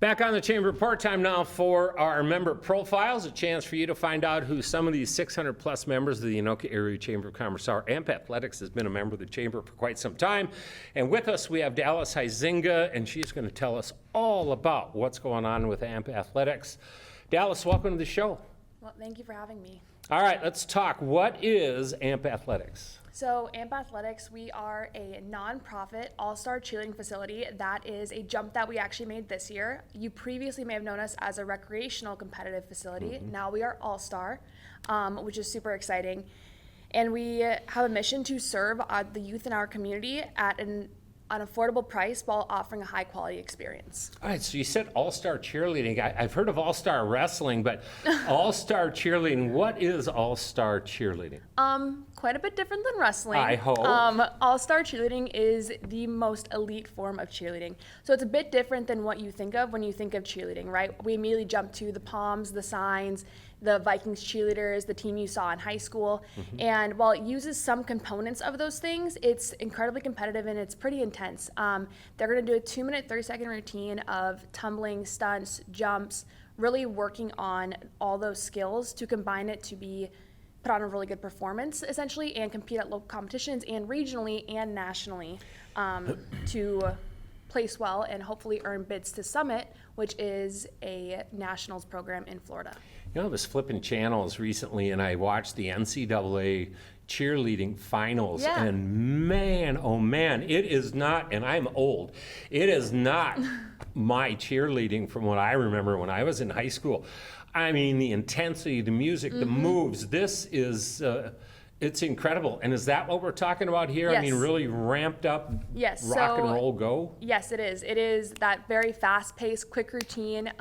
Back on the Chamber Report, time now for our member profiles, a chance for you to find out who some of these 600 plus members of the Anoka Area Chamber of Commerce are. AMP Athletics has been a member of the Chamber for quite some time. And with us, we have Dallyce Huizenga, and she's going to tell us all about what's going on with AMP Athletics. Dallyce, welcome to the show. Well, thank you for having me. All right, let's talk. What is AMP Athletics? So AMP Athletics, we are a nonprofit all-star cheerleading facility. That is a jump that we actually made this year. You previously may have known us as a recreational competitive facility. Now we are all-star, which is super exciting. And we have a mission to serve the youth in our community at an affordable price while offering a high-quality experience. All right, so you said all-star cheerleading. I've heard of all-star wrestling, but all-star cheerleading, what is all-star cheerleading? Quite a bit different than wrestling. I hope. All-star cheerleading is the most elite form of cheerleading. So it's a bit different than what you think of when you think of cheerleading, right? We immediately jump to the poms, the signs, the Vikings cheerleaders, the team you saw in high school. And while it uses some components of those things, it's incredibly competitive and it's pretty intense. They're gonna do a 2-minute, 30-second routine of tumbling, stunts, jumps, really working on all those skills to combine it to put on a really good performance, essentially, and compete at local competitions and regionally and nationally to place well and hopefully earn bids to Summit, which is a nationals program in Florida. You know, I was flipping channels recently and I watched the NCAA cheerleading finals, and man, oh man, it is not, and I'm old, it is not my cheerleading from what I remember when I was in high school. I mean, the intensity, the music, the moves, this is, it's incredible. And is that what we're talking about here? Yes. I mean, really ramped up rock and roll go? Yes, it is. It is that very fast-paced, quick routine,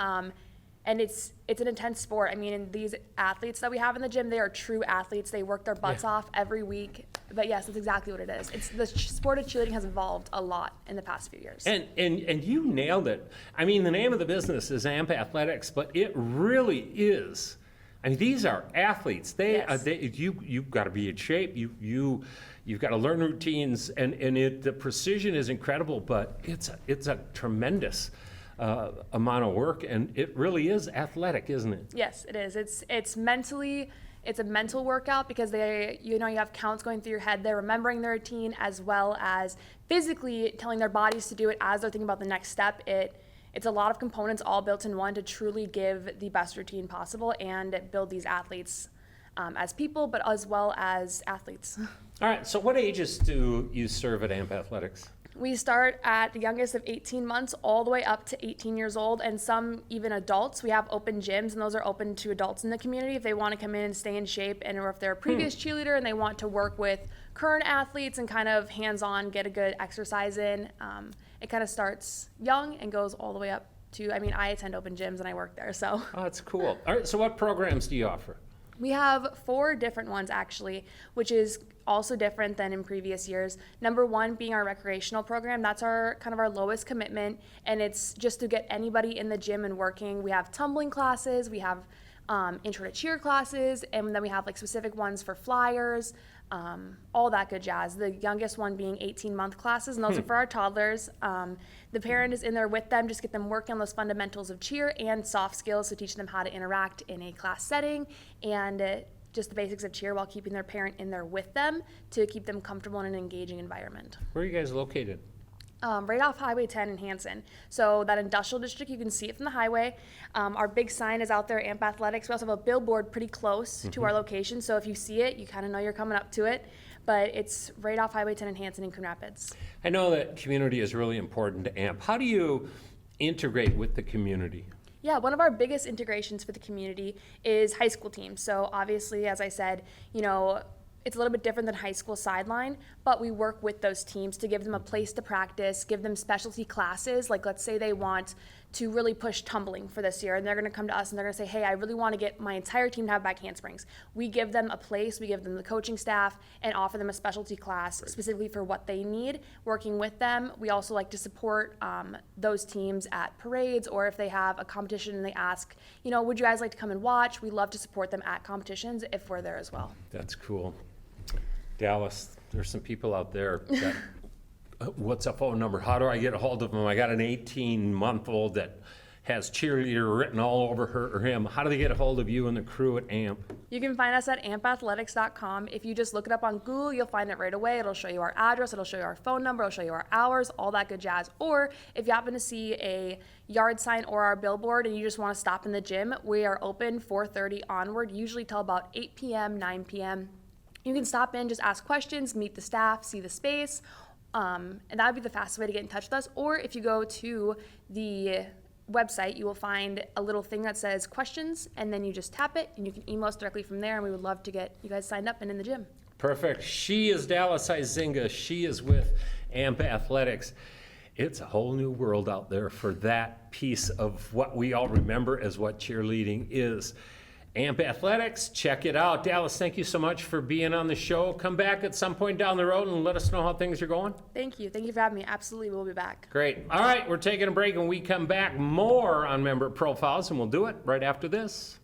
and it's an intense sport. I mean, and these athletes that we have in the gym, they are true athletes. They work their butts off every week. But yes, that's exactly what it is. It's the sport of cheerleading has evolved a lot in the past few years. And you nailed it. I mean, the name of the business is AMP Athletics, but it really is. I mean, these are athletes. You've got to be in shape. You've got to learn routines, and the precision is incredible. But it's a tremendous amount of work, and it really is athletic, isn't it? Yes, it is. It's mentally. It's a mental workout because you have counts going through your head. They're remembering their routine as well as physically telling their bodies to do it as they're thinking about the next step. It's a lot of components all built in one to truly give the best routine possible and build these athletes as people, but as well as athletes. All right, so what ages do you serve at AMP Athletics? We start at the youngest of 18 months all the way up to 18 years old, and some even adults. We have open gyms, and those are open to adults in the community if they want to come in and stay in shape, and or if they're a previous cheerleader and they want to work with current athletes and kind of hands-on, get a good exercise in. It kind of starts young and goes all the way up to, I mean, I attend open gyms and I work there, so. Oh, that's cool. All right, so what programs do you offer? We have 4 different ones actually, which is also different than in previous years. Number 1 being our recreational program. That's our kind of our lowest commitment, and it's just to get anybody in the gym and working. We have tumbling classes, we have intro to cheer classes, and then we have like specific ones for flyers, all that good jazz. The youngest one being 18-month classes, and those are for our toddlers. The parent is in there with them, just get them working on those fundamentals of cheer and soft skills to teach them how to interact in a class setting and just the basics of cheer while keeping their parent in there with them to keep them comfortable in an engaging environment. Where are you guys located? Right off Highway 10 in Hanson. So that industrial district, you can see it from the highway. Our big sign is out there, AMP Athletics. We also have a billboard pretty close to our location. So if you see it, you kind of know you're coming up to it. But it's right off Highway 10 in Hanson in Coon Rapids. I know that community is really important to AMP. How do you integrate with the community? Yeah, one of our biggest integrations for the community is high school teams. So obviously, as I said, it's a little bit different than high school sideline, but we work with those teams to give them a place to practice, give them specialty classes. Like let's say they want to really push tumbling for this year, and they're gonna come to us and they're gonna say, hey, I really wanna get my entire team to have back handsprings. We give them a place, we give them the coaching staff, and offer them a specialty class specifically for what they need, working with them. We also like to support those teams at parades, or if they have a competition and they ask, would you guys like to come and watch? We love to support them at competitions if we're there as well. That's cool. Dallyce, there's some people out there that, what's a phone number? How do I get a hold of them? I got an 18-month-old that has cheerleader written all over her or him, how do they get a hold of you and the crew at AMP? You can find us at ampathletics.com. If you just look it up on Google, you'll find it right away. It'll show you our address, it'll show you our phone number, it'll show you our hours, all that good jazz. Or if you happen to see a yard sign or our billboard and you just want to stop in the gym, we are open 4:30 onward, usually till about 8 p.m., 9 p.m. You can stop in, just ask questions, meet the staff, see the space, and that would be the fastest way to get in touch with us. Or if you go to the website, you will find a little thing that says questions, and then you just tap it, and you can email us directly from there, and we would love to get you guys signed up and in the gym. Perfect. She is Dallyce Huizenga. She is with AMP Athletics. It's a whole new world out there for that piece of what we all remember as what cheerleading is. AMP Athletics, check it out. Dallyce, thank you so much for being on the show. Come back at some point down the road and let us know how things are going. Thank you. Thank you for having me. Absolutely, we'll be back. Great. All right, we're taking a break, and we come back more on member profiles, and we'll do it right after this.